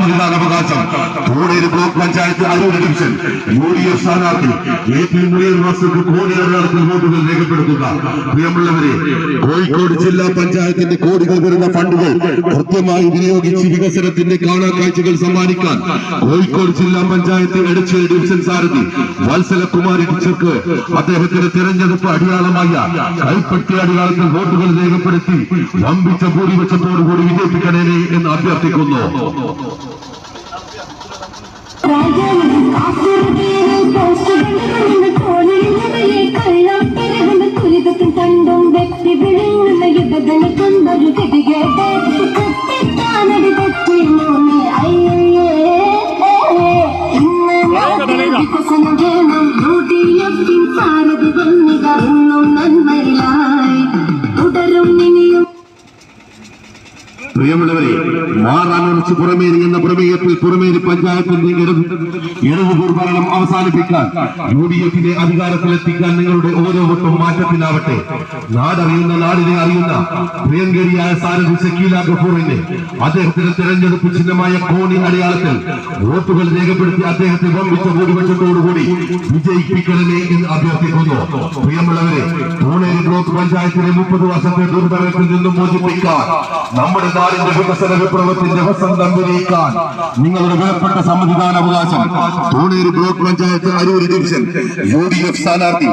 സമ്മതിദാനാവകാശം Koneri block panchayat Aroor division UDF സ്ഥാനാർത്ഥി AP Muneer മാസ്റ്റർക്ക് കോടിയേറെ വോട്ടുകൾ രേഖപ്പെടുത്തുക. പ്രിയമുള്ളവരെ, കോഴിക്കോട് ജില്ലാ പഞ്ചായത്തിന്റെ കോടികൾ വരുന്ന ഫണ്ടുകൾ കൃത്യമായി വിനിയോഗിച്ച് വികസനത്തിന്റെ കാണാക്കാഴ്ചകൾ സമ്മാനിക്കാൻ കോഴിക്കോട് ജില്ലാ പഞ്ചായത്ത് എടച്ചേരി ഡിവിഷൻ സാരഥി വത്സലകുമാരി ടീച്ചർക്ക് അദ്ദേഹത്തിന്റെ തെരഞ്ഞെടുപ്പ് അടിയാളമായ കൈപ്പറ്റി അടിയാളത്തിൽ വോട്ടുകൾ രേഖപ്പെടുത്തി വമ്പിച്ച ഭൂരിപക്ഷത്തോടുകൂടി വിജയിപ്പിക്കണേ എന്ന് അഭ്യർത്ഥിക്കുന്നു. കണ്ടും വ്യക്തി വിഴുങ്ങുന്ന യുദ്ധങ്ങൾ കൊണ്ടൊരു ഗതികേട്ട് വികസനം വേണം UDF സാരഥി വന്നിക ഇന്നും നന്മയിലായി തുടരും ഇനിയും. പ്രിയമുള്ളവരെ, മാറാനൊളിച്ച് പുറമേരി എന്ന പ്രമേയത്തിൽ പുറമേരി പഞ്ചായത്തിന്റെ ഇടതുപൂർ ഭരണം അവസാനിപ്പിക്കാൻ UDFനെ അധികാരത്തിലെത്തിക്കാൻ നിങ്ങളുടെ ഓരോ വോട്ടും മാറ്റത്തിനാവട്ടെ. നാടറിയുന്ന നാടിനെ അറിയുന്ന പ്രിയങ്കരിയായ സാരഥി ഷക്കീല ഗഫൂറിനെ അദ്ദേഹത്തിന്റെ തെരഞ്ഞെടുപ്പ് ചിഹ്നമായ കോണി അടയാളത്തിൽ വോട്ടുകൾ രേഖപ്പെടുത്തി അദ്ദേഹത്തെ വമ്പിച്ച ഭൂരിപക്ഷത്തോടുകൂടി വിജയിപ്പിക്കണമേ എന്ന് അഭ്യർത്ഥിക്കുന്നു. പ്രിയമുള്ളവരെ, കോണേരി ബ്ലോക്ക് പഞ്ചായത്തിലെ 30 വർഷത്തെ ദുർഭരണത്തിൽ നിന്നും മോചിപ്പിക്കാൻ നമ്മുടെ നാടിന്റെ വികസന വിപ്ലവത്തിന്റെ വസന്തം വിരിയിക്കാൻ നിങ്ങളുടെ വിലപ്പെട്ട സമ്മതിദാനാവകാശം Koneri block panchayat Aroor division UDF സ്ഥാനാർത്ഥി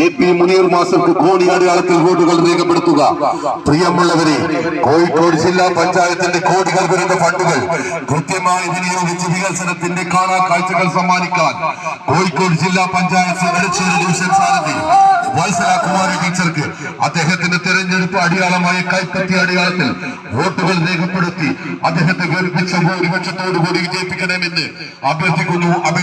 AP മുനീർ മാസ്റ്റർക്ക് കോണി അടയാളത്തിൽ വോട്ടുകൾ രേഖപ്പെടുത്തുക. പ്രിയമുള്ളവരെ, കോഴിക്കോട് ജില്ലാ പഞ്ചായത്തിന്റെ കോടികൾ വരുന്ന ഫണ്ടുകൾ കൃത്യമായി വിനിയോഗിച്ച് വികസനത്തിന്റെ കാണാക്കാഴ്ചകൾ സമ്മാനിക്കാൻ കോഴിക്കോട് ജില്ലാ പഞ്ചായത്ത് എടച്ചേരി ഡിവിഷൻ സാരഥി വത്സലകുമാരി ടീച്ചർക്ക് അദ്ദേഹത്തിന്റെ തെരഞ്ഞെടുപ്പ് അടിയാളമായ കൈപ്പറ്റി അടിയാളത്തിൽ വോട്ടുകൾ രേഖപ്പെടുത്തി അദ്ദേഹത്തെ വെറുപ്പിച്ച ഭൂരിപക്ഷത്തോടുകൂടി വിജയിപ്പിക്കണമെന്ന് അഭ്യർത്ഥിക്കുന്നു.